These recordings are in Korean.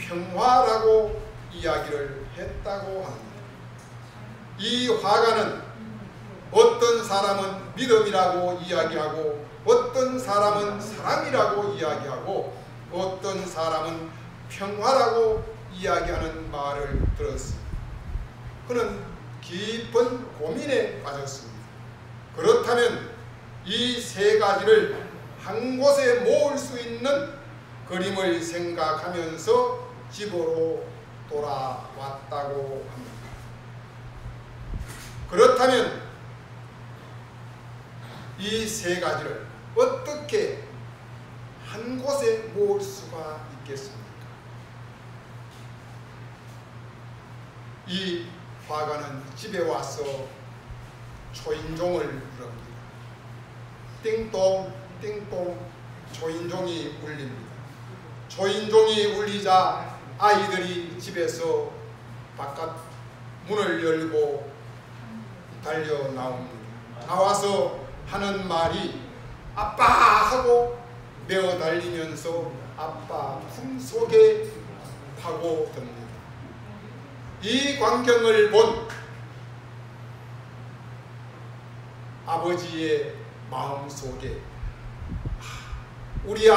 평화라고 이야기를 했다고 합니다. 이 화가는 어떤 사람은 믿음이라고 이야기하고 어떤 사람은 사랑이라고 이야기하고 어떤 사람은 평화라고 이야기하는 말을 들었습니다. 그는 깊은 고민에 빠졌습니다. 그렇다면 이 세 가지를 한 곳에 모을 수 있는 그림을 생각하면서 집으로 돌아왔다고 합니다. 그렇다면 이 세 가지를 어떻게 한 곳에 모을 수가 있겠습니까? 이 화가는 집에 와서 초인종을 부릅니다. 띵동 띵동 초인종이 울립니다. 초인종이 울리자 아이들이 집에서 바깥 문을 열고 달려 나옵니다. 나와서 하는 말이 아빠 하고 메어 달리면서 아빠 품속에 파고듭니다. 이 광경을 본 아버지의 마음속에 우리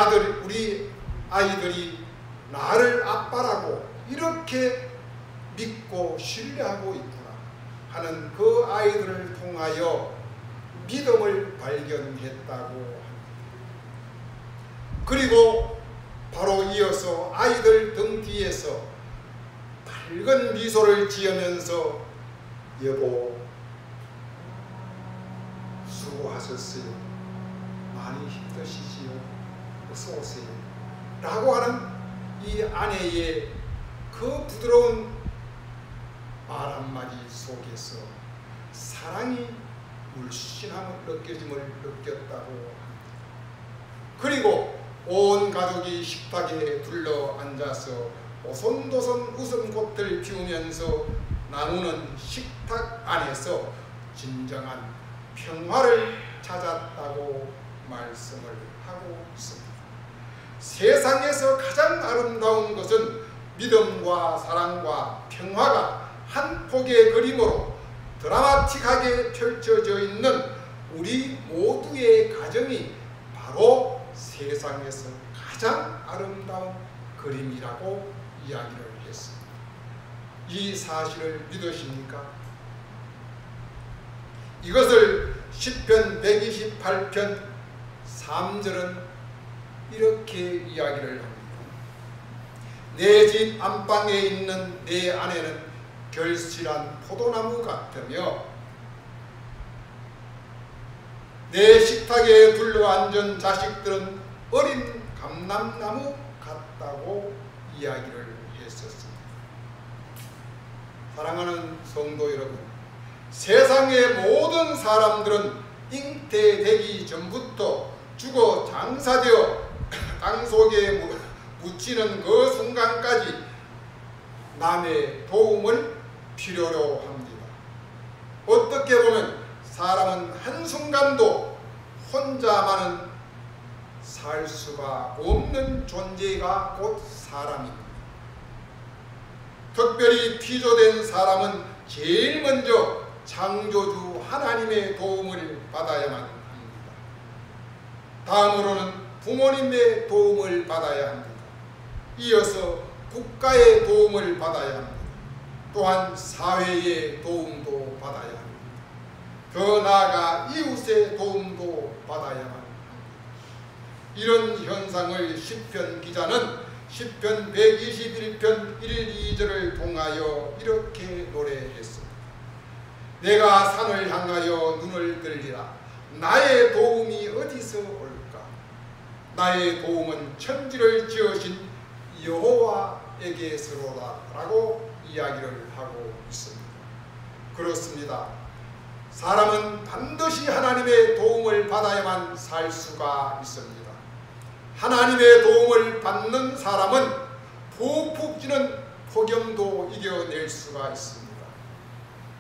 아이들이 나를 아빠라고 이렇게 믿고 신뢰하고 있구나 하는 그 아이들을 통하여 믿음을 발견했다고 합니다. 그리고 바로 이어서 아이들 등 뒤에서 밝은 미소를 지으면서 여보 수고하셨어요. 많이 힘드시지요. 어서 오세요. 라고 하는 이 아내의 그 부드러운 말 한마디 속에서 사랑이 물씬함을 느껴짐을 느꼈다고 합니다. 그리고 온 가족이 식탁에 둘러 앉아서 오손도손 웃음꽃을 피우면서 나누는 식탁 안에서 진정한 평화를 찾았다고 말씀을 하고 있습니다. 세상에서 가장 아름다운 것은 믿음과 사랑과 평화가 한 폭의 그림으로 드라마틱하게 펼쳐져 있는 우리 모두의 가정이 바로 세상에서 가장 아름다운 그림이라고 이야기를 했습니다. 이 사실을 믿으십니까? 이것을 시편 128편 3절은 이렇게 이야기를 합니다. 내 집 안방에 있는 내 아내는 결실한 포도나무 같으며 내 식탁에 둘러앉은 자식들은 어린 감람나무 같다고 이야기를 했었습니다. 사랑하는 성도 여러분, 세상의 모든 사람들은 잉태되기 전부터 죽어 장사되어 땅속에 묻히는 그 순간까지 남의 도움을 필요로 합니다. 어떻게 보면 사람은 한순간도 혼자만은 살 수가 없는 존재가 곧 사람입니다. 특별히 피조된 사람은 제일 먼저 창조주 하나님의 도움을 받아야만 합니다. 다음으로는 부모님의 도움을 받아야 합니다. 이어서 국가의 도움을 받아야 합니다. 또한 사회의 도움도 받아야 합니다. 더 나아가 이웃의 도움도 받아야만 합니다. 이런 현상을 시편 기자는 시편 121편 1, 2절을 통하여 이렇게 노래했습니다. 내가 산을 향하여 눈을 들리라. 나의 도움이 어디서 올까? 나의 도움은 천지를 지으신 여호와에게서로다 라고 이야기를 하고 있습니다. 그렇습니다. 사람은 반드시 하나님의 도움을 받아야만 살 수가 있습니다. 하나님의 도움을 받는 사람은 푹푹 찌는 폭염도 이겨낼 수가 있습니다.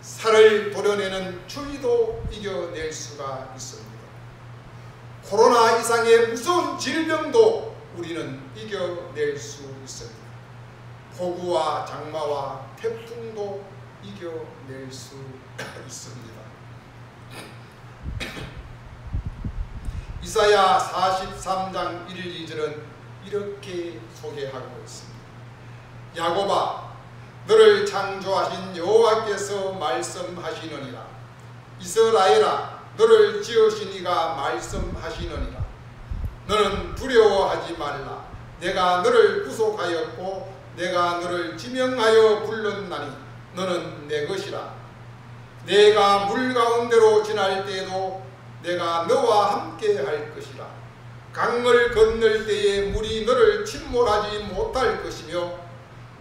살을 도려내는 추위도 이겨낼 수가 있습니다. 코로나 이상의 무서운 질병도 우리는 이겨낼 수 있습니다. 폭우와 장마와 태풍도 이겨낼 수 있습니다. 이사야 43장 1, 2절은 이렇게 소개하고 있습니다. 야곱아, 너를 창조하신 여호와께서 말씀하시느니라. 이스라엘아, 너를 지으신 이가 말씀하시느니라. 너는 두려워하지 말라. 내가 너를 구속하였고 내가 너를 지명하여 불렀나니 너는 내 것이라. 내가 물 가운데로 지날 때에도 내가 너와 함께 할 것이라. 강을 건널 때에 물이 너를 침몰하지 못할 것이며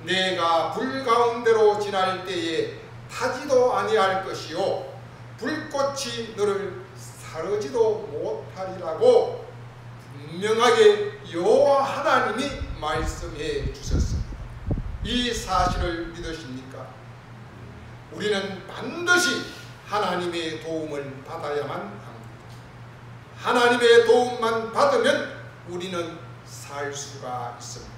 내가 불 가운데로 지날 때에 타지도 아니할 것이요 불꽃이 너를 사르지도 못하리라고 분명하게 여호와 하나님이 말씀해 주셨습니다. 이 사실을 믿으십니까? 우리는 반드시 하나님의 도움을 받아야만 합니다. 하나님의 도움만 받으면 우리는 살 수가 있습니다.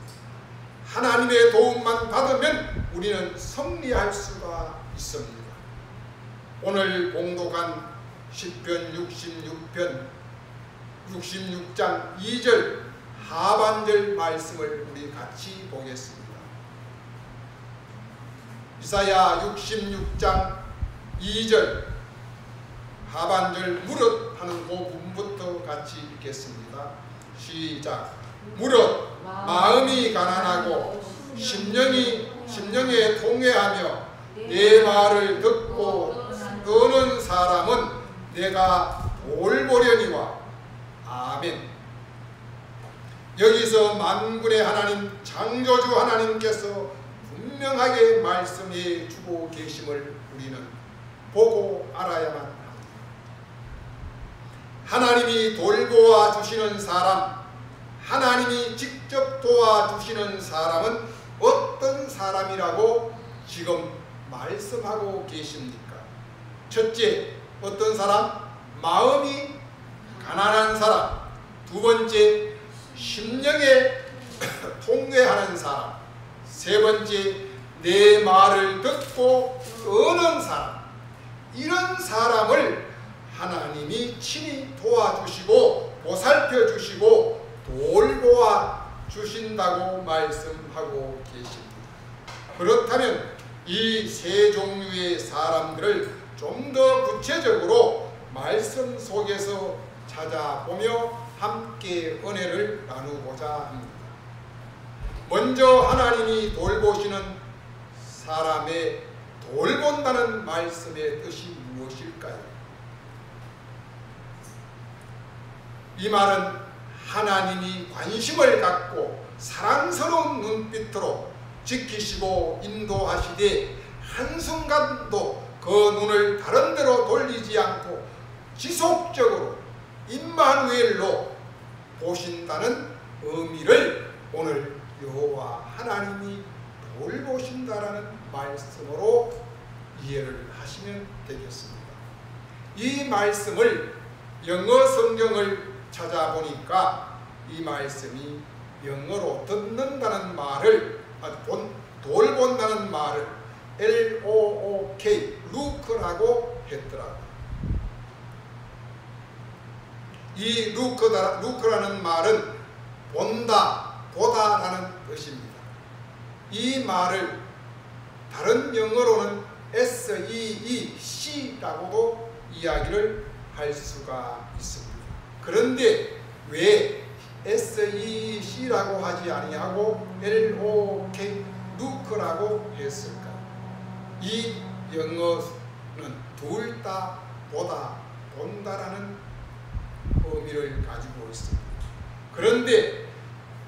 하나님의 도움만 받으면 우리는 승리할 수가 있습니다. 오늘 봉독한 시편 66장 2절 하반절 말씀을 우리 같이 보겠습니다. 이사야 66장 2절 하반절 무릇 하는 그 부분부터 같이 읽겠습니다. 시작. 무릇 마음이 가난하고 심령에 통회하며 내 말을 듣고 떠는 사람은 내가 돌보려니와. 아멘. 여기서 만군의 하나님 창조주 하나님께서 분명하게 말씀해 주고 계심을 우리는 보고 알아야만 합니다. 하나님이 돌보아 주시는 사람, 하나님이 직접 도와주시는 사람은 어떤 사람이라고 지금 말씀하고 계십니까? 첫째, 어떤 사람? 마음이 가난한 사람. 두 번째, 심령에 통회하는 사람. 세 번째, 내 말을 듣고 떠는 사람. 이런 사람을 하나님이 친히 도와주시고 보살펴 주시고 돌보아 주신다고 말씀하고 계십니다. 그렇다면 이 세 종류의 사람들을 좀 더 구체적으로 말씀 속에서 찾아보며 함께 은혜를 나누고자 합니다. 먼저 하나님이 돌보시는 사람의 돌본다는 말씀의 뜻이 무엇일까요? 이 말은 하나님이 관심을 갖고 사랑스러운 눈빛으로 지키시고 인도하시되 한순간도 그 눈을 다른 데로 돌리지 않고 지속적으로 임마누엘로 보신다는 의미를 오늘 여호와 하나님이 돌보신다라는 말씀으로 이해를 하시면 되겠습니다. 이 말씀을 영어 성경을 찾아보니까 이 말씀이 영어로 듣는다는 말을 돌본다는 말을 L-O-O-K look라고 했더라고요. 이 look라는 말은 본다, 보다라는 뜻입니다. 이 말을 다른 영어로는 SEEC라고도 이야기를 할 수가 있습니다. 그런데 왜 SEEC라고 하지 아니하고 LOK look라고 했을까? 이 영어는 둘 다 보다, 본다라는 의미를 가지고 있습니다. 그런데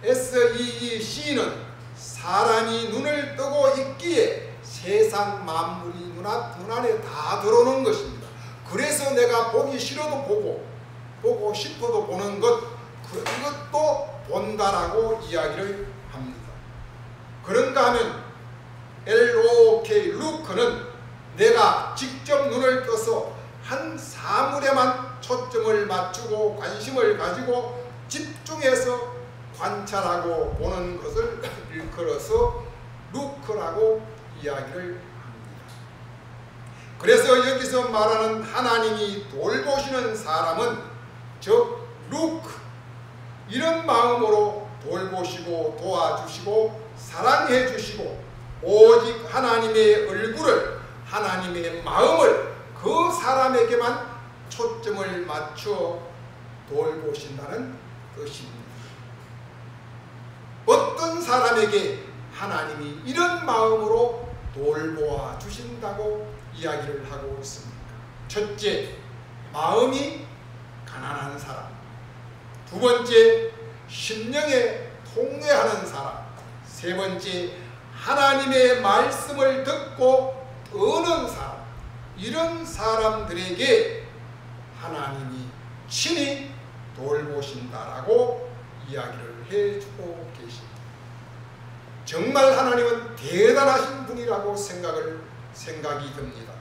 SEEC는 사람이 눈을 뜨고 있기에 세상 만물이 눈안에 다 들어오는 것입니다. 그래서 내가 보기 싫어도 보고 싶어도 보는 것, 그런 것도 본다라고 이야기를 합니다. 그런가 하면 LOK, look는 내가 직접 눈을 떠서 한 사물에만 초점을 맞추고 관심을 가지고 집중해서 관찰하고 보는 것을 일컬어서 거라고 이야기를 합니다. 그래서 여기서 말하는 하나님이 돌보시는 사람은 즉 루크, 이런 마음으로 돌보시고 도와주시고 사랑해 주시고 오직 하나님의 얼굴을, 하나님의 마음을 그 사람에게만 초점을 맞춰 돌보신다는 뜻입니다. 어떤 사람에게 하나님이 이런 마음으로 돌보아 주신다고 이야기를 하고 있습니까? 첫째, 마음이 가난한 사람. 두 번째, 심령에 통회하는 사람. 세 번째, 하나님의 말씀을 듣고 떠는 사람. 이런 사람들에게 하나님이 친히 돌보신다라고 이야기를 해주고 계십니다. 정말 하나님은 대단하신 분이라고 생각이 듭니다.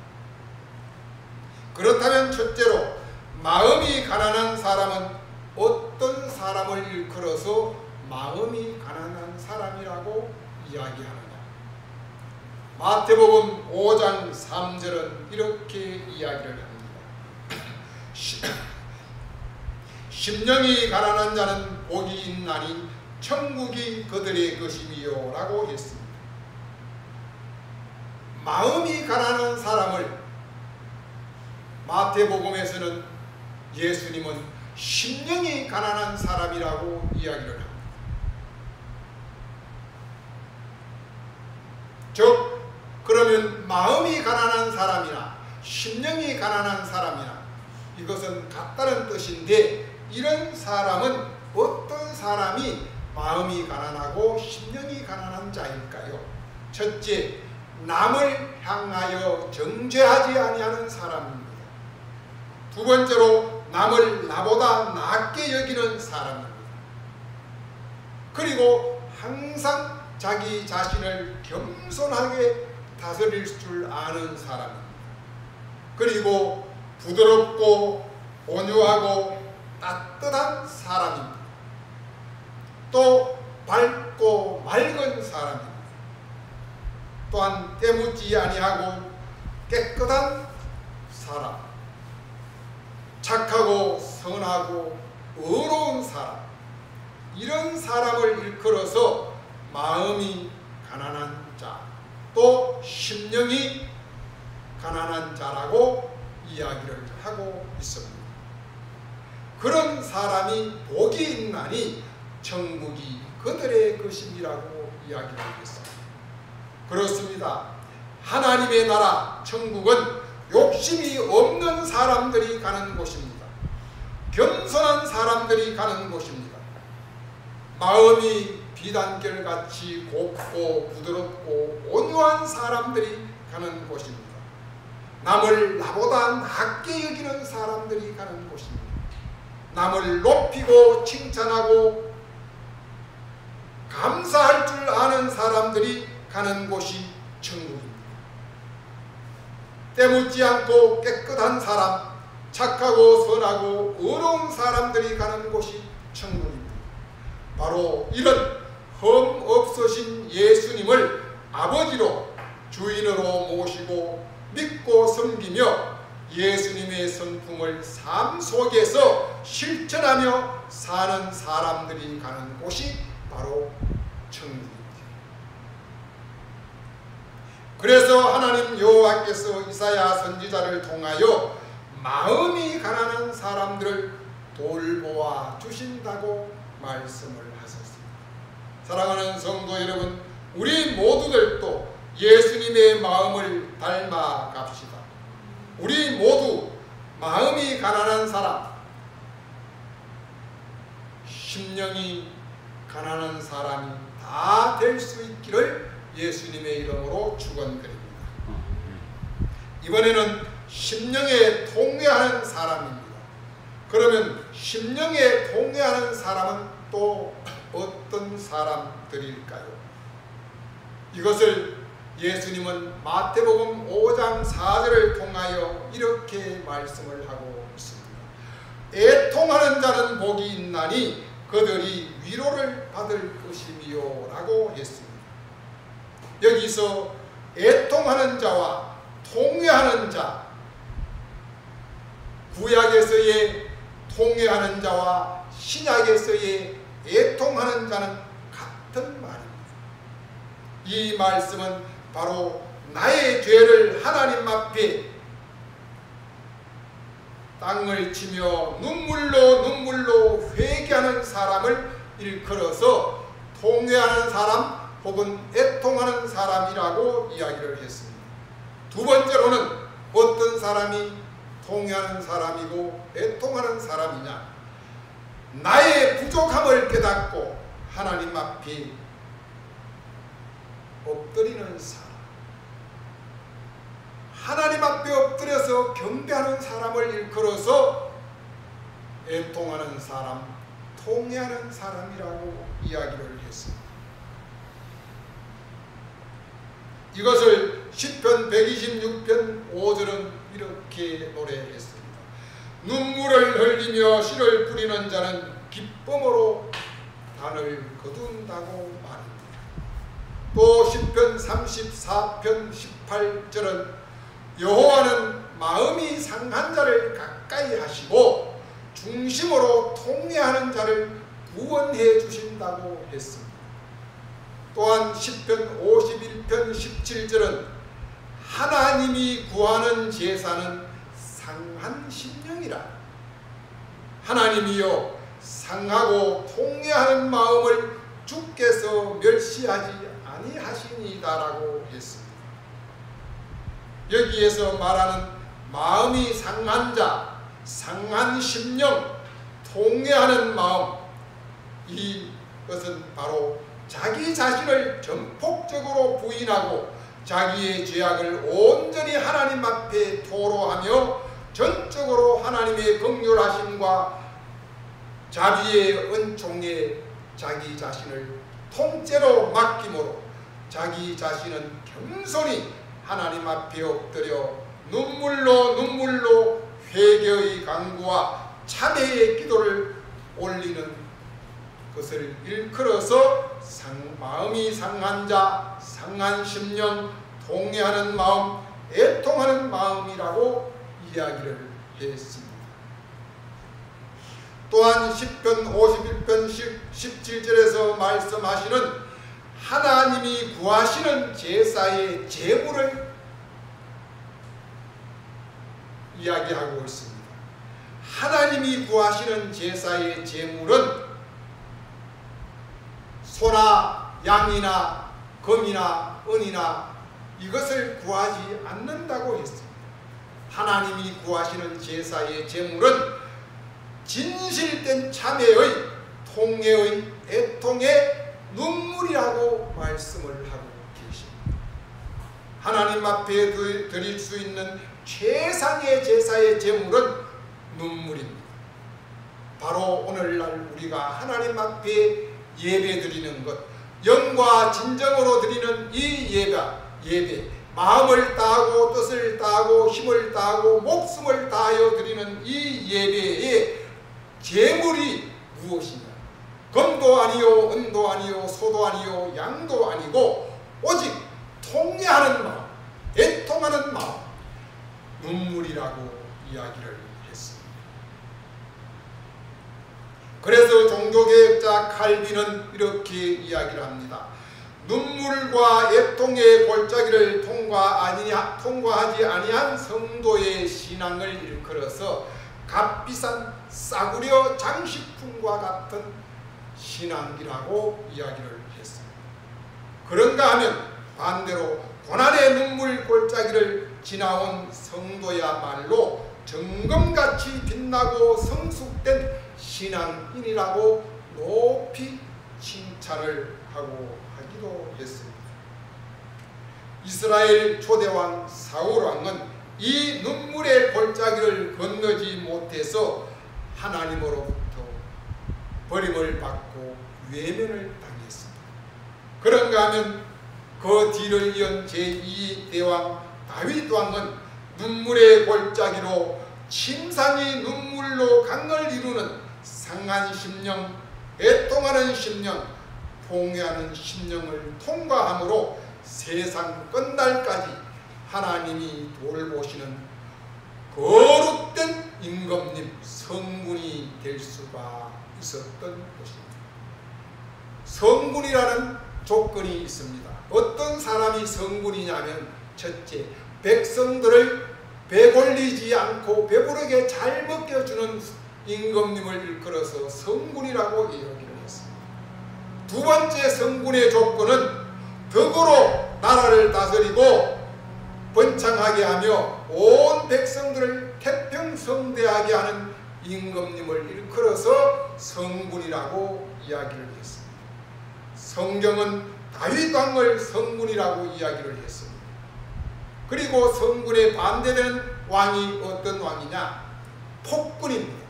그렇다면 첫째로, 마음이 가난한 사람은 어떤 사람을 일컬어서 마음이 가난한 사람이라고 이야기하느냐? 마태복음 5장 3절은 이렇게 이야기를 합니다. 심령이 가난한 자는 복이 있나니 천국이 그들의 것이미요 라고 했습니다. 마음이 가난한 사람을 마태복음에서는 예수님은 심령이 가난한 사람이라고 이야기를 합니다. 즉 그러면 마음이 가난한 사람이나 심령이 가난한 사람이나 이것은 같다는 뜻인데, 이런 사람은 어떤 사람이 마음이 가난하고 심령이 가난한 자일까요? 첫째, 남을 향하여 정죄하지 아니하는 사람입니다. 두 번째로, 남을 나보다 낮게 여기는 사람입니다. 그리고 항상 자기 자신을 겸손하게 다스릴 줄 아는 사람입니다. 그리고 부드럽고 온유하고 따뜻한 사람입니다. 또 밝고 맑은 사람입니다. 또한 때묻지 아니하고 깨끗한 사람, 착하고 선하고 의로운 사람, 이런 사람을 일컬어서 마음이 가난한 자, 또 심령이 가난한 자라고 이야기를 하고 있습니다. 그런 사람이 복이 있나니 천국이 그들의 것임이라고 이야기를 했습니다. 그렇습니다. 하나님의 나라 천국은 욕심이 없는 사람들이 가는 곳입니다. 겸손한 사람들이 가는 곳입니다. 마음이 비단결같이 곱고 부드럽고 온유한 사람들이 가는 곳입니다. 남을 나보다 낮게 여기는 사람들이 가는 곳입니다. 남을 높이고 칭찬하고 감사할 줄 아는 사람들이 가는 곳이 천국입니다. 때묻지 않고 깨끗한 사람, 착하고 선하고 의로운 사람들이 가는 곳이 천국입니다. 바로 이런 흠 없으신 예수님을 아버지로 주인으로 모시고 믿고 섬기며 예수님의 성품을 삶 속에서 실천하며 사는 사람들이 가는 곳이 바로 천국입니다. 그래서 하나님 여호와께서 이사야 선지자를 통하여 마음이 가난한 사람들을 돌보아 주신다고 말씀을 하셨습니다. 사랑하는 성도 여러분, 우리 모두들도 예수님의 마음을 닮아 갑시다. 우리 모두 마음이 가난한 사람, 심령이 가난한 사람이 다 될 수 있기를 예수님의 이름으로 축원드립니다. 이번에는 심령에 통회하는 사람입니다. 그러면 심령에 통회하는 사람은 또 어떤 사람들일까요? 이것을 예수님은 마태복음 5장 4절을 통하여 이렇게 말씀을 하고 있습니다. 애통하는 자는 복이 있나니 그들이 위로를 받을 것이미요 라고 했습니다. 여기서 애통하는 자와 통회하는 자, 구약에서의 통회하는 자와 신약에서의 애통하는 자는 같은 말입니다. 이 말씀은 바로 나의 죄를 하나님 앞에 땅을 치며 눈물로 회개하는 사람을 일컬어서 통회하는 사람 혹은 애통하는 사람이라고 이야기를 했습니다. 두 번째로는 어떤 사람이 통회하는 사람이고 애통하는 사람이냐? 나의 부족함을 깨닫고 하나님 앞에 엎드리는 사람, 하나님 앞에 엎드려서 경배하는 사람을 일컬어서 애통하는 사람, 통회하는 사람이라고 이야기를 했습니다. 이것을 시편 126편 5절은 이렇게 노래했습니다. 눈물을 흘리며 씨를 뿌리는 자는 기쁨으로 단을 거둔다고 말합니다. 또 시편 34편 18절은 여호와는 마음이 상한 자를 가까이 하시고 중심으로 통회하는 자를 구원해 주신다고 했습니다. 또한 시편 51편 17절은 하나님이 구하는 제사는 상한 심령이라. 하나님이여 상하고 통회하는 마음을 주께서 멸시하지 아니하시니다라고 했습니다. 여기에서 말하는 마음이 상한 자, 상한 심령, 통회하는 마음, 이것은 바로 자기 자신을 전폭적으로 부인하고 자기의 죄악을 온전히 하나님 앞에 토로하며 전적으로 하나님의 긍휼하심과 자비의 은총에 자기 자신을 통째로 맡김으로 자기 자신은 겸손히 하나님 앞에 엎드려 눈물로 회개의 간구와 참회의 기도를 올리는 것을 일컬어서 마음이 상한 자, 상한 심령, 통회하는 마음, 애통하는 마음이라고 이야기를 했습니다. 또한 시편 51편 17절에서 말씀하시는 하나님이 구하시는 제사의 제물을 이야기하고 있습니다. 하나님이 구하시는 제사의 제물은 소나 양이나 금이나 은이나 이것을 구하지 않는다고 했습니다. 하나님이 구하시는 제사의 제물은 진실된 참회의, 통회의, 애통의 눈물이라고 말씀을 하고 계십니다. 하나님 앞에 드릴 수 있는 최상의 제사의 제물은 눈물입니다. 바로 오늘날 우리가 하나님 앞에 예배 드리는 것, 영과 진정으로 드리는 이 예배, 마음을 다하고 뜻을 다하고 힘을 다하고 목숨을 다하여 드리는 이 예배의 제물이 무엇이냐? 금도 아니요, 은도 아니요, 소도 아니요, 양도 아니고 오직 통회하는 마음, 애통하는 마음, 눈물이라고 이야기를 했습니다. 그래서 종교개혁자 칼빈은 이렇게 이야기를 합니다. 눈물과 애통의 골짜기를 통과하지 아니한 성도의 신앙을 일컬어서 값비싼 싸구려 장식품과 같은 신앙이라고 이야기를 했습니다. 그런가 하면 반대로 고난의 눈물 골짜기를 지나온 성도야말로 정금같이 빛나고 성숙된 신앙인이라고 높이 칭찬을 하고 하기도 했습니다. 이스라엘 초대왕 사울왕은 이 눈물의 골짜기를 건너지 못해서 하나님으로부터 버림을 받고 외면을 당했습니다. 그런가 하면 그 뒤를 이은 제2대왕 다윗왕은 눈물의 골짜기로 침상이 눈물로 강을 이루는 상한 심령, 애통하는 심령, 통회하는 심령을 통과함으로 세상 끝날까지 하나님이 돌보시는 거룩된 임금님 성군이 될 수가 있었던 것입니다. 성군이라는 조건이 있습니다. 어떤 사람이 성군이냐면 첫째, 백성들을 배골리지 않고 배부르게 잘 먹여주는 임금님을 일컬어서 성군이라고 이야기를 했습니다. 두 번째 성군의 조건은 덕으로 나라를 다스리고 번창하게 하며 온 백성들을 태평성대하게 하는 임금님을 일컬어서 성군이라고 이야기를 했습니다. 성경은 다윗 왕을 성군이라고 이야기를 했습니다. 그리고 성군에 반대되는 왕이 어떤 왕이냐? 폭군입니다.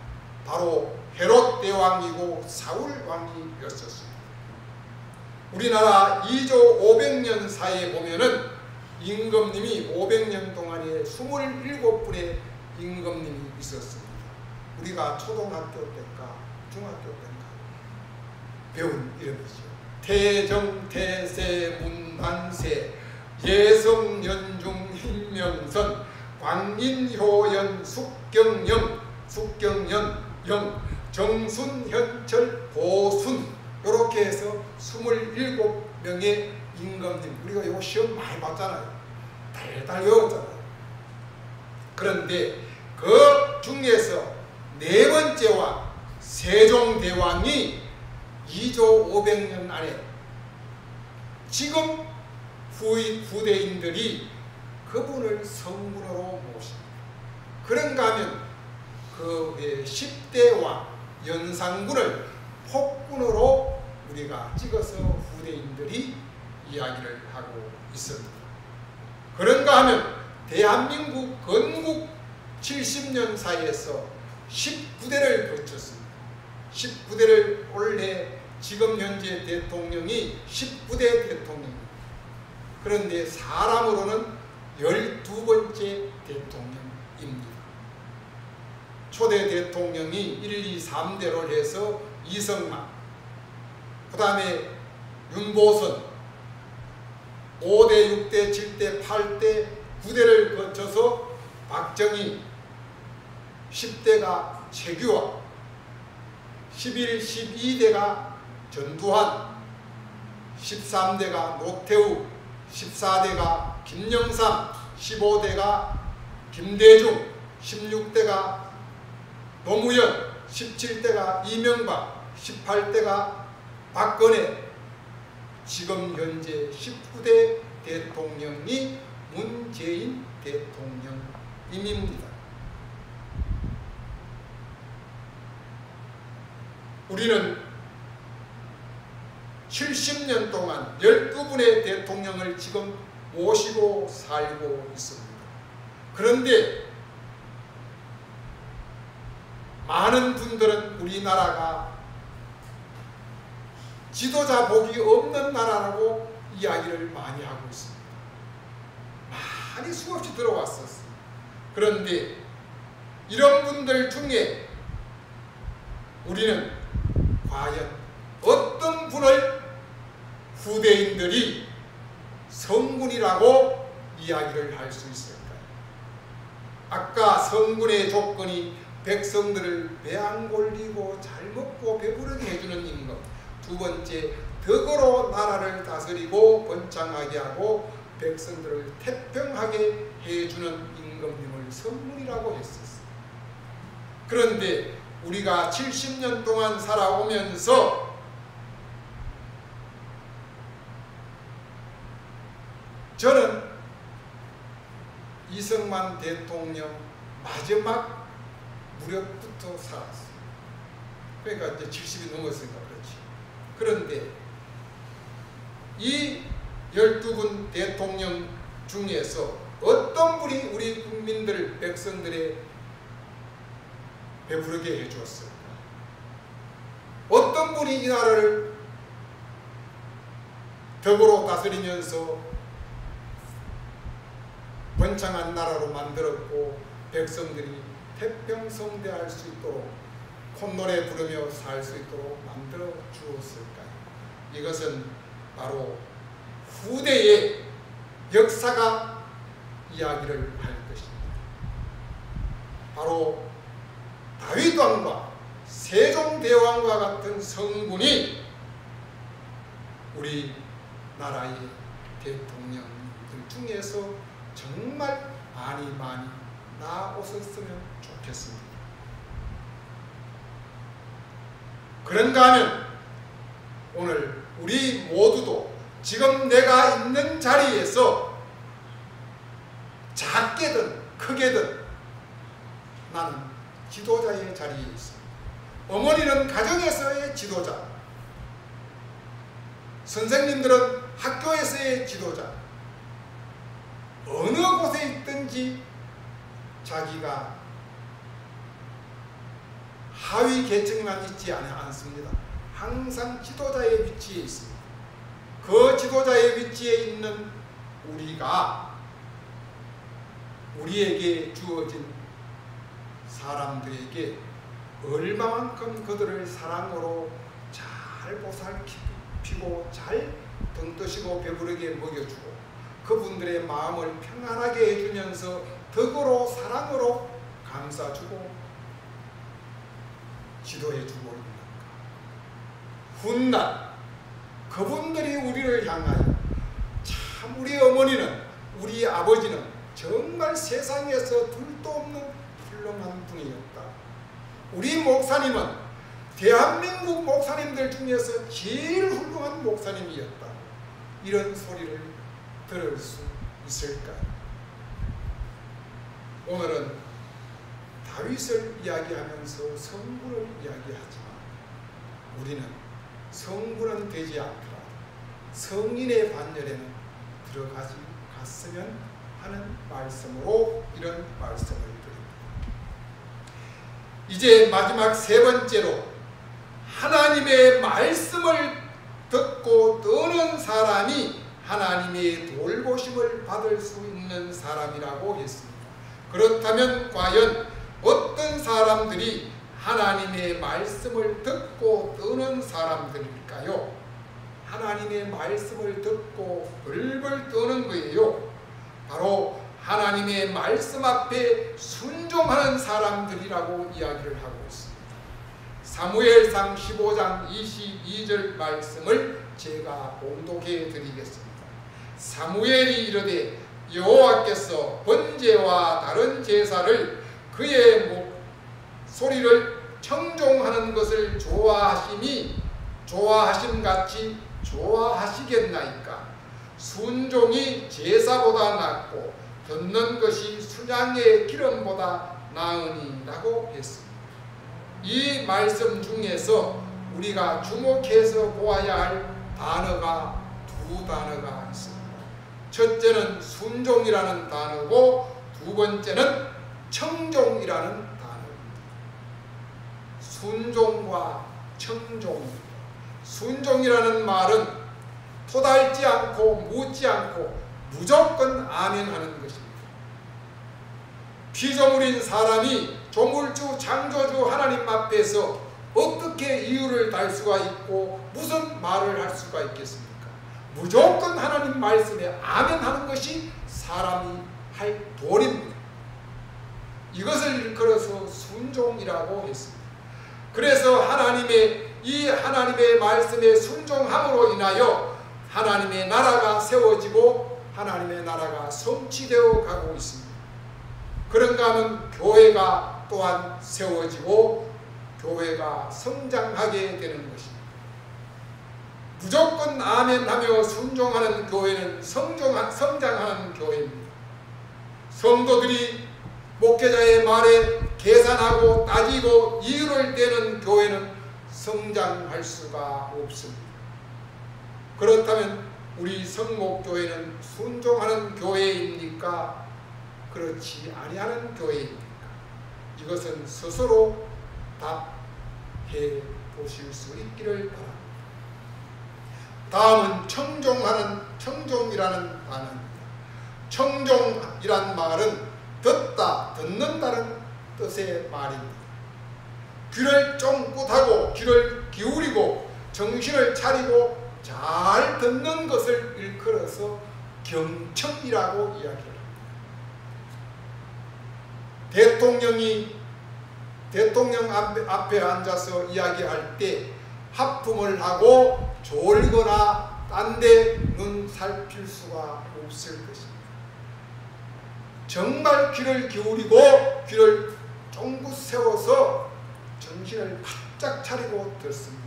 바로 헤롯 대왕이고 사울 왕이었었습니다. 우리나라 2조 500년 사이에 보면은 임금님이 500년 동안에 27분의 임금님이 있었습니다. 우리가 초등학교 때인가 중학교 때인가 배운 이름이죠. 태정, 태세, 문단세, 예성, 연중, 힘명선, 광인, 효연, 숙경영, 영, 정순, 현철, 고순 이렇게 해서 27명의 임금님, 우리가 이거 시험 많이 봤잖아요. 달달 외웠잖아요. 그런데 그 중에서 네 번째 왕 세종대왕이 2조 500년 안에 지금 후대인들이 그분을 성군으로 모십니다. 그런가 하면 그 10대 왕 연산군을 폭군으로 우리가 찍어서 후대인들이 이야기를 하고 있습니다. 그런가 하면 대한민국 건국 70년 사이에서 19대를 거쳤습니다. 19대를 올해 지금 현재 대통령이 19대 대통령입니다. 그런데 사람으로는 12번째 대통령입니다. 초대 대통령이 1, 2, 3대를 해서 이승만, 그 다음에 윤보선, 5대, 6대, 7대, 8대, 9대를 거쳐서 박정희, 10대가 최규화, 11, 12대가 전두환, 13대가 노태우, 14대가 김영삼, 15대가 김대중, 16대가 노무현, 17대가 이명박, 18대가 박근혜, 지금 현재 19대 대통령이 문재인 대통령입니다. 우리는 70년 동안 12분의 대통령을 지금 모시고 살고 있습니다. 그런데 많은 분들은 우리나라가 지도자 복이 없는 나라라고 이야기를 많이 하고 있습니다. 많이 수없이 들어왔었습니다. 그런데 이런 분들 중에 우리는 과연 어떤 분을 후대인들이 성군이라고 이야기를 할 수 있을까요? 아까 성군의 조건이 백성들을 배 안 골리고 잘 먹고 배부르게 해주는 임금, 두 번째 덕으로 나라를 다스리고 번창하게 하고 백성들을 태평하게 해주는 임금님을 성군이라고 했었어요. 그런데 우리가 70년 동안 살아오면서 저는 이승만 대통령 마지막 무렵부터 살았어요. 그러니까 이제 70이 넘었으니까 그렇지. 그런데 이 12분 대통령 중에서 어떤 분이 우리 국민들, 백성들의 배부르게 해주었을까? 어떤 분이 이 나라를 덕으로 다스리면서 번창한 나라로 만들었고 백성들이 태평성대할 수 있도록 콧노래 부르며 살 수 있도록 만들어 주었을까요? 이것은 바로 후대의 역사가 이야기를 할 것입니다. 바로 다윗 왕과 세종대왕과 같은 성군이 우리 나라의 대통령들 중에서 정말 많이 나오셨으면 좋겠습니다. 그런가 하면 오늘 우리 모두도 지금 내가 있는 자리에서 작게든 크게든 나는 지도자의 자리에 있습니다. 어머니는 가정에서의 지도자, 선생님들은 학교에서의 지도자, 어느 곳에 있든지 자기가 하위 계층만 있지 않습니다. 항상 지도자의 위치에 있습니다. 그 지도자의 위치에 있는 우리가 우리에게 주어진 사람들에게 얼마만큼 그들을 사랑으로 잘 보살피고 잘 등떠시고 배부르게 먹여주고 그분들의 마음을 평안하게 해주면서 덕으로 사랑으로 감싸주고 지도해주고 있는가. 훗날 그분들이 우리를 향하여 참 우리 어머니는 우리 아버지는 정말 세상에서 둘도 없는 훌륭한 분이었다. 우리 목사님은 대한민국 목사님들 중에서 제일 훌륭한 목사님이었다. 이런 소리를 들을 수 있을까요? 오늘은 다윗을 이야기하면서 성군을 이야기하지만 우리는 성군은 되지 않더라도 성인의 반열에는 들어갔으면 하는 말씀으로 이런 말씀을 드립니다. 이제 마지막 세 번째로 하나님의 말씀을 듣고 떠는 사람이 하나님의 돌보심을 받을 수 있는 사람이라고 했습니다. 그렇다면 과연 어떤 사람들이 하나님의 말씀을 듣고 떠는 사람들일까요? 하나님의 말씀을 듣고 벌벌 떠는 거예요. 바로 하나님의 말씀 앞에 순종하는 사람들이라고 이야기를 하고 있습니다. 사무엘상 15장 22절 말씀을 제가 봉독해 드리겠습니다. 사무엘이 이르되 여호와께서 번제와 다른 제사를 그의 소리를 청종하는 것을 좋아하심같이 좋아하시겠나이까. 순종이 제사보다 낫고 듣는 것이 순양의 기름보다 나으니라고 했습니다. 이 말씀 중에서 우리가 주목해서 보아야 할 단어가 두 단어가 있습니다. 첫째는 순종이라는 단어고 두 번째는 청종이라는 단어입니다. 순종과 청종입니다. 순종이라는 말은 토달지 않고 묻지 않고 무조건 아멘하는 것입니다. 피조물인 사람이 조물주 창조주 하나님 앞에서 어떻게 이유를 달 수가 있고 무슨 말을 할 수가 있겠습니까? 무조건 하나님 말씀에 아멘하는 것이 사람이 할 도리입니다. 이것을 일컬어서 순종이라고 했습니다. 그래서 하나님의 말씀에 순종함으로 인하여 하나님의 나라가 세워지고 하나님의 나라가 성취되어 가고 있습니다. 그런가 하면 교회가 또한 세워지고 교회가 성장하게 되는 것입니다. 무조건 아멘하며 순종하는 교회는 성장하는 교회입니다. 성도들이 목회자의 말에 계산하고 따지고 이유를 대는 교회는 성장할 수가 없습니다. 그렇다면 우리 성목교회는 순종하는 교회입니까? 그렇지 아니하는 교회입니까? 이것은 스스로 답해 보실 수 있기를 바랍니다. 다음은 청종이라는 단어입니다. 청종이란 말은 듣다, 듣는다는 뜻의 말입니다. 귀를 쫑긋하고 귀를 기울이고 정신을 차리고 잘 듣는 것을 일컬어서 경청이라고 이야기를 합니다. 대통령 앞에 앉아서 이야기할 때 하품을 하고 졸거나 딴 데 눈 살필 수가 없을 것입니다. 정말 귀를 기울이고 귀를 쫑긋 세워서 정신을 바짝 차리고 듣습니다.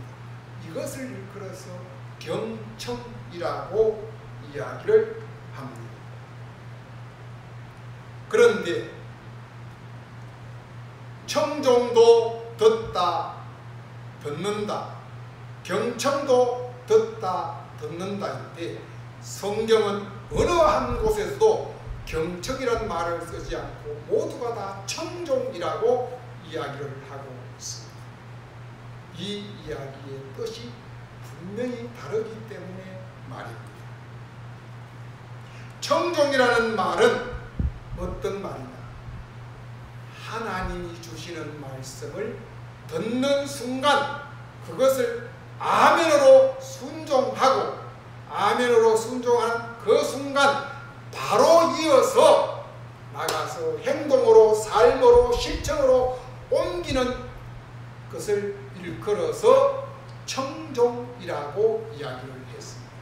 이것을 일컬어서 경청이라고 이야기를 합니다. 그런데 청종도 듣다, 듣는다, 경청도 듣다, 듣는다인데 성경은 어느 한 곳에서도 경청이라는 말을 쓰지 않고 모두가 다 청종이라고 이야기를 하고 있습니다. 이 이야기의 뜻이 분명히 다르기 때문에 말입니다. 청종이라는 말은 어떤 말이냐? 하나님이 주시는 말씀을 듣는 순간 그것을 아멘으로 순종하고 아멘으로 순종하는 그 순간 바로 이어서 나가서 행동으로 삶으로 실천으로 옮기는 것을 일컬어서 청종이라고 이야기를 했습니다.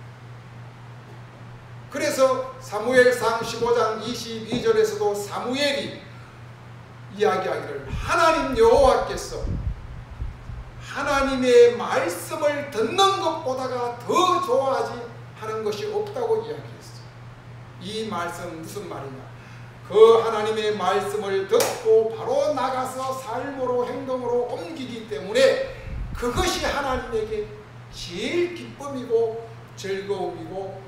그래서 사무엘상 15장 22절에서도 사무엘이 이야기하기를 하나님 여호와께서 하나님의 말씀을 듣는 것보다가 더 좋아하지 하는 것이 없다고 이야기했어요. 이 말씀 무슨 말이냐? 그 하나님의 말씀을 듣고 바로 나가서 삶으로 행동으로 옮기기 때문에 그것이 하나님에게 제일 기쁨이고 즐거움이고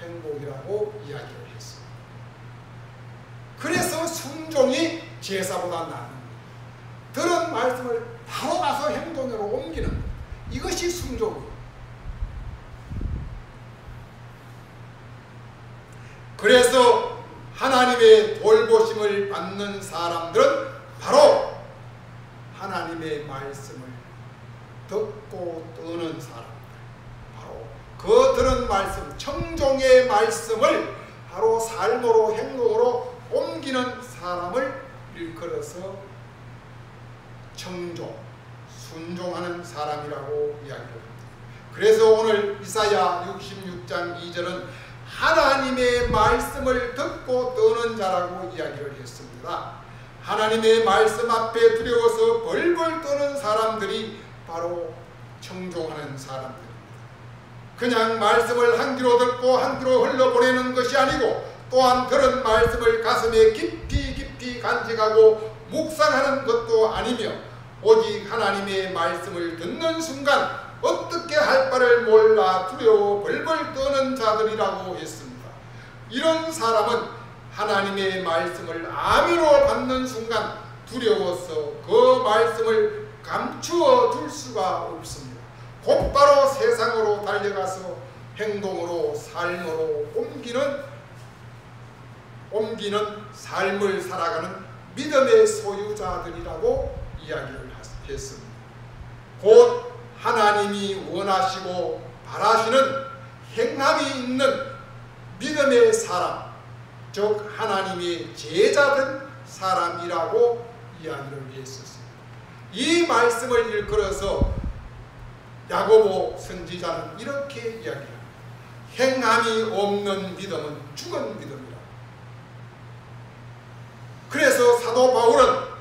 행복이라고 이야기를 했어요. 그래서 순종이 제사보다 나은 거예요. 들은 말씀을 바로 가서 행동으로 옮기는 거예요. 이것이 순종이에요. 그래서 하나님의 돌보심을 받는 사람들은 바로 하나님의 말씀을 듣고 뜨는 사람들, 바로 그 들은 말씀, 청종의 말씀을 바로 삶으로 행동으로 옮기는 사람을 일컬어서 청종, 순종하는 사람이라고 이야기를 합니다. 그래서 오늘 이사야 66장 2절은 하나님의 말씀을 듣고 떠는 자라고 이야기를 했습니다. 하나님의 말씀 앞에 두려워서 벌벌 떠는 사람들이 바로 청종하는 사람들입니다. 그냥 말씀을 한 귀로 듣고 한 귀로 흘려보내는 것이 아니고 또한 들은 말씀을 가슴에 깊이 간직하고 묵상하는 것도 아니며 오직 하나님의 말씀을 듣는 순간 어떻게 할 바를 몰라 두려워 벌벌 떠는 자들이라고 했습니다. 이런 사람은 하나님의 말씀을 아멘으로 받는 순간 두려워서 그 말씀을 감추어 둘 수가 없습니다. 곧바로 세상으로 달려가서 행동으로 삶으로 옮기는 삶을 살아가는 믿음의 소유자들이라고 이야기를 했습니다. 곧 하나님이 원하시고 바라시는 행함이 있는 믿음의 사람, 즉 하나님의 제자된 사람이라고 이야기를 했었습니다. 이 말씀을 일컬어서 야고보 선지자는 이렇게 이야기합니다. 행함이 없는 믿음은 죽은 믿음이라. 그래서 사도 바울은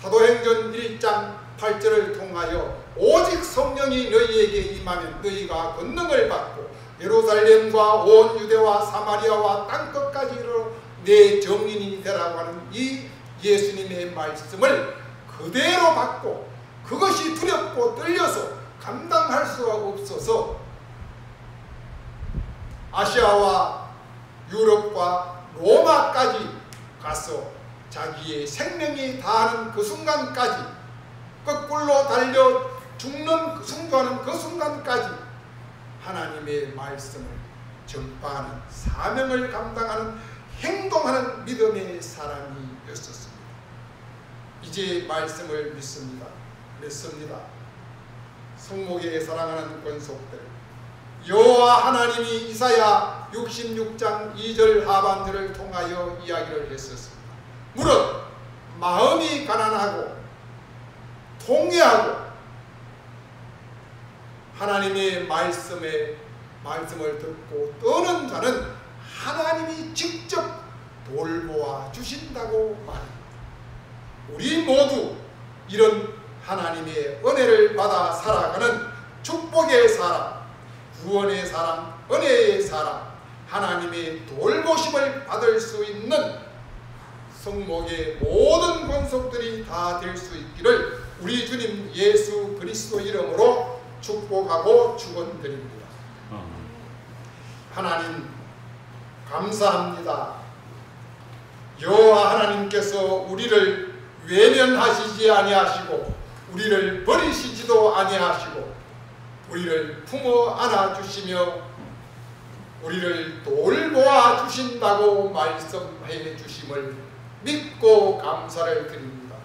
사도행전 1장 8절을 통하여 오직 성령이 너희에게 임하면 너희가 권능을 받고 예루살렘과 온 유대와 사마리아와 땅끝까지 이르러 내 증인이 되라고 하는 이 예수님의 말씀을 그대로 받고 그것이 두렵고 떨려서 감당할 수가 없어서 아시아와 유럽과 로마까지 가서 자기의 생명이 다하는 그 순간까지 거꾸로 달려 죽는 순간은 그 순간까지 하나님의 말씀을 전파하는 사명을 감당하는 행동하는 믿음의 사람이었었습니다. 이제 말씀을 믿습니다. 성목에 사랑하는 권속들, 여호와 하나님이 이사야 66장 2절 하반절을 통하여 이야기를 했었습니다. 무릇 마음이 가난하고 통회하고 하나님의 말씀을 듣고 떠는 자는 하나님이 직접 돌보아 주신다고 말합니다. 우리 모두 이런 하나님의 은혜를 받아 살아가는 축복의 사람, 구원의 사람, 은혜의 사람, 하나님의 돌보심을 받을 수 있는 성목의 모든 권속들이 다 될 수 있기를 우리 주님 예수 그리스도 이름으로 축복하고 축원드립니다. 하나님 감사합니다. 여호와 하나님께서 우리를 외면하시지 아니하시고 우리를 버리시지도 아니하시고 우리를 품어 안아주시며 우리를 돌보아 주신다고 말씀해 주심을 믿고 감사를 드립니다.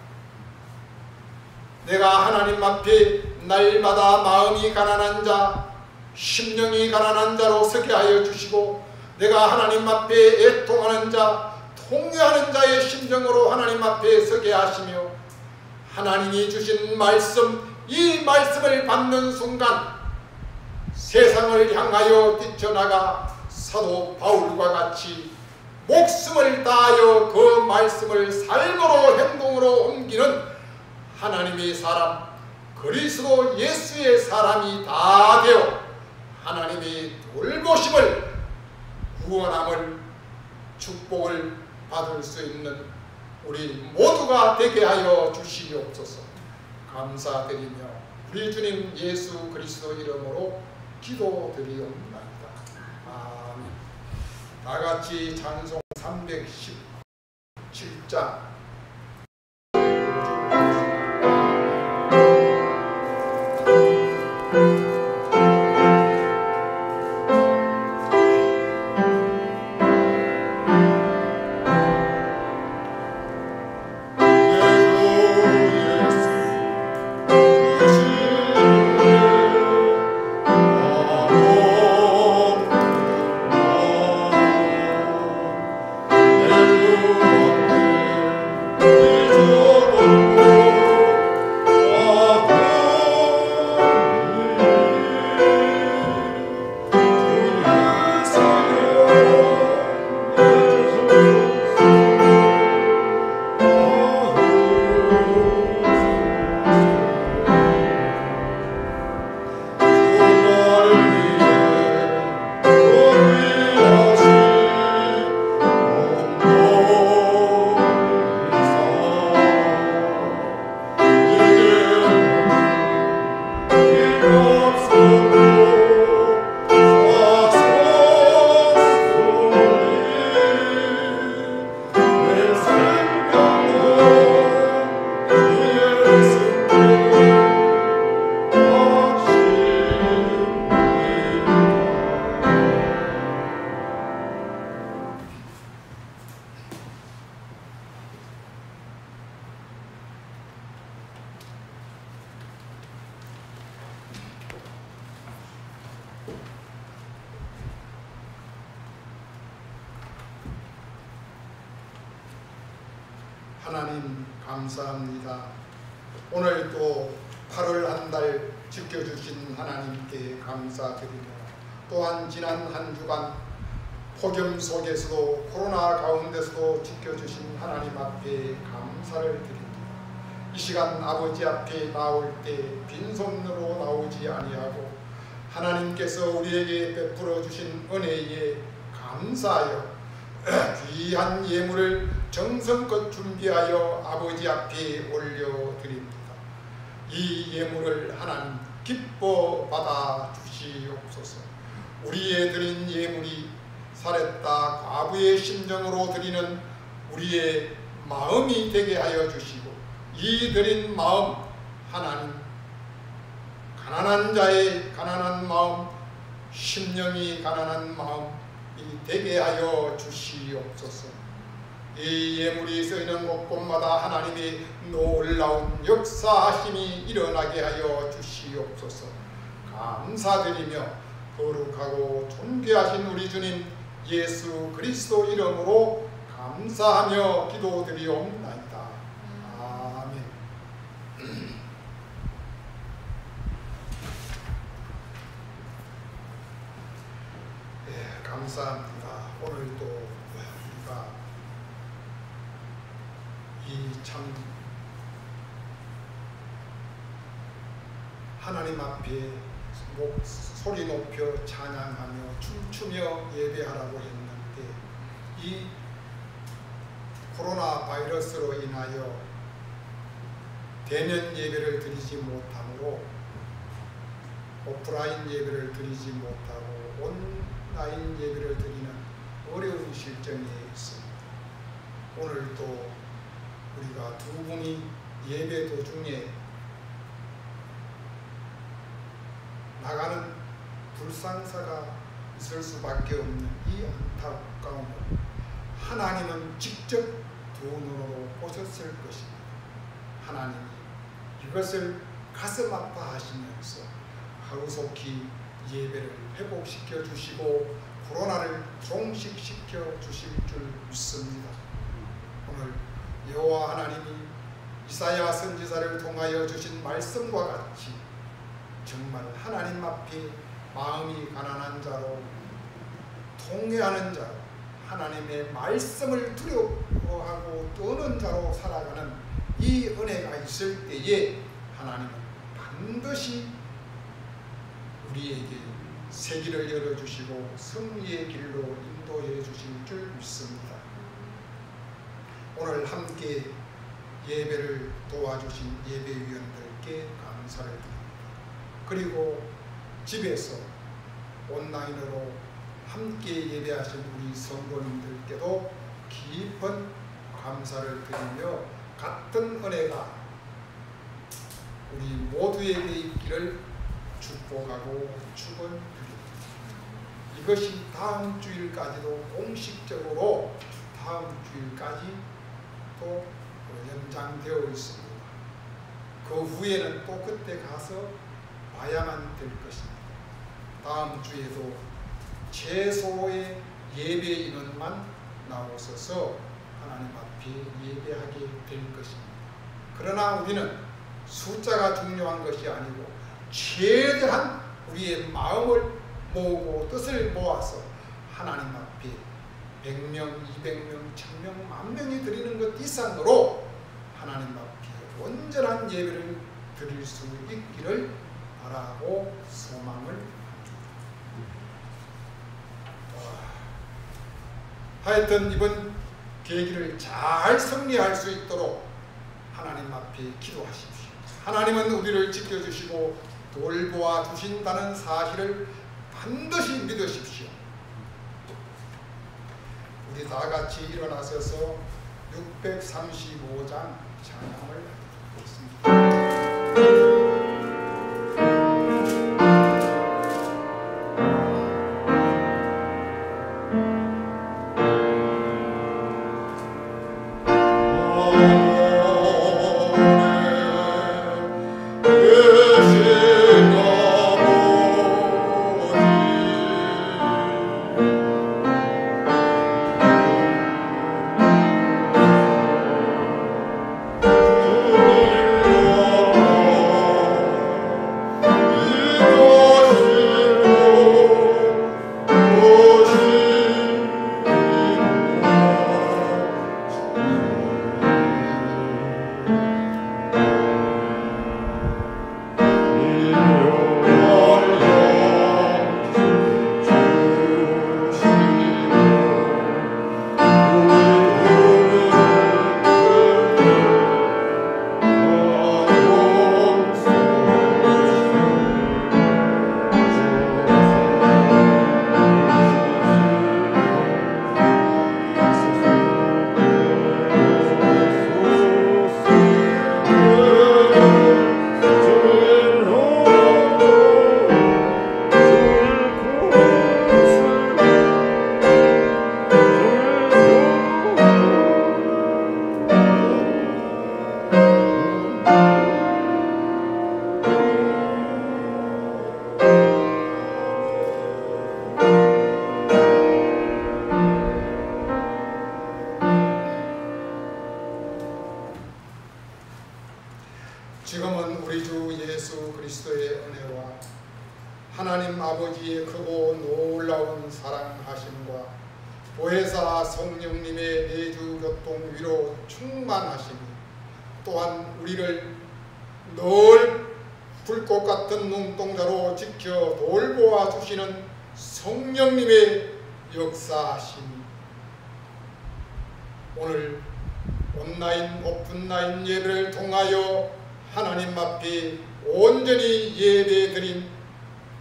내가 하나님 앞에 날마다 마음이 가난한 자, 심령이 가난한 자로 서게 하여 주시고 내가 하나님 앞에 애통하는 자, 통회하는 자의 심정으로 하나님 앞에 서게 하시며 하나님이 주신 말씀, 이 말씀을 받는 순간 세상을 향하여 뛰쳐나가 사도 바울과 같이 목숨을 다하여 그 말씀을 삶으로 행동으로 옮기는 하나님의 사람, 그리스도 예수의 사람이 다 되어 하나님의 돌보심을, 구원함을, 축복을 받을 수 있는 우리 모두가 되게 하여 주시옵소서. 감사드리며 우리 주님 예수 그리스도 이름으로 기도드리옵나이다. 아멘. 다같이 찬송 317장 하나님 감사합니다. 오늘 또 8월 한 달 지켜주신 하나님께 감사드리며 또한 지난 한 주간 폭염 속에서도 코로나 가운데서도 지켜주신 하나님 앞에 감사를 드립니다. 이 시간 아버지 앞에 나올 때 빈손으로 나오지 아니하고 하나님께서 우리에게 베풀어 주신 은혜에 감사하여 귀한 예물을 정성껏 준비하여 아버지 앞에 올려드립니다. 이 예물을 하나님 기뻐 받아 주시옵소서. 우리의 드린 예물이 살했다 과부의 심정으로 드리는 우리의 마음이 되게 하여 주시고 이 드린 마음 하나님 가난한 자의 가난한 마음, 심령이 가난한 마음이 되게 하여 주시옵소서. 이 예물이 쓰이는 곳곳마다 하나님의 놀라운 역사하심이 일어나게 하여 주시옵소서. 감사드리며 거룩하고 존귀하신 우리 주님 예수 그리스도 이름으로 감사하며 기도드리옵나이다. 아멘. 네, 감사합니다. 오늘도 우리가 이 참 하나님 앞에 소리 높여 찬양하며 춤추며 예배하라고 했는데, 이 코로나 바이러스로 인하여 대면 예배를 드리지 못하므로 오프라인 예배를 드리지 못하고 온라인 예배를 드리는 어려운 실정에 있습니다. 오늘도 우리가 두 분이 예배 도중에 나가는 불상사가 있을 수밖에 없는 이 안타까움을 하나님은 직접 두 눈으로 보셨을 것입니다. 하나님이 이것을 가슴 아파하시면서 하루속히 예배를 회복시켜 주시고 코로나를 종식시켜 주실 줄 믿습니다. 오늘 여호와 하나님이 이사야 선지자를 통하여 주신 말씀과 같이 정말 하나님 앞에 마음이 가난한 자로 통회하는 자로 하나님의 말씀을 두려워하고 떠는 자로 살아가는 이 은혜가 있을 때에 하나님은 반드시 우리에게 새 길을 열어주시고 승리의 길로 인도해 주실 줄 믿습니다. 오늘 함께 예배를 도와주신 예배위원들께 감사를 드립니다. 그리고 집에서 온라인으로 함께 예배하신 우리 성도님들께도 깊은 감사를 드리며 같은 은혜가 우리 모두에게 있기를 축복하고 축원드립니다. 이것이 다음 주일까지도 공식적으로 다음 주일까지 또 연장되어 있습니다. 그 후에는 또 그때 가서 봐야만 될 것입니다. 다음 주에도 최소의 예배 인원만 나오셔서 하나님 앞에 예배하게 될 것입니다. 그러나 우리는 숫자가 중요한 것이 아니고 최대한 우리의 마음을 모으고 뜻을 모아서 하나님 앞에 100명, 200명, 1000명, 10,000명이 드리는 것 이상으로 하나님 앞에 온전한 예배를 드릴 수 있기를 바라고 소망을 합니다. 하여튼 이번 계기를 잘 승리할 수 있도록 하나님 앞에 기도하십시오. 하나님은 우리를 지켜주시고 돌보아 주신다는 사실을 반드시 믿으십시오. 우리 다 같이 일어나서서 635장 찬양을 하겠습니다. 그리스도의 은혜와 하나님 아버지의 크고 놀라운 사랑하심과 보혜사 성령님의 내주 교통 위로 충만하심이 또한 우리를 늘 불꽃 같은 눈동자로 지켜 돌보아 주시는 성령님의 역사하심이 오늘 온라인 오픈라인 예배를 통하여 하나님 앞에 온전히 예배드린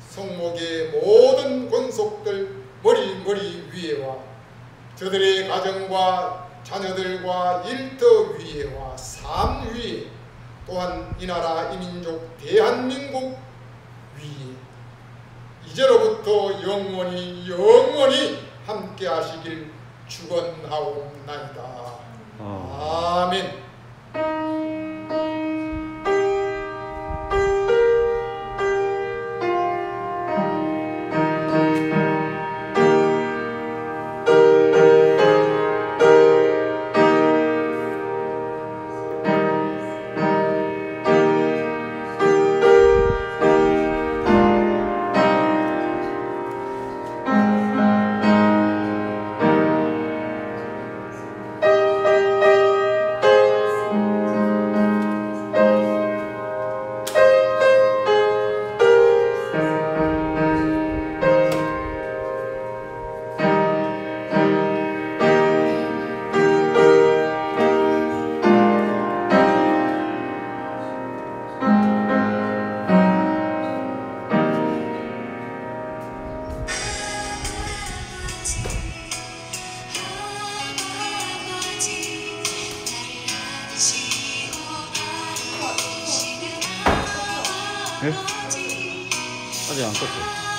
성목의 모든 권속들 머리 위에와 저들의 가정과 자녀들과 일터 위에와 삶 위에 또한 이 나라 이민족 대한민국 위에 이제로부터 영원히 함께 하시길 축원하옵나이다. 아멘. 예? 아직 안 껐어요.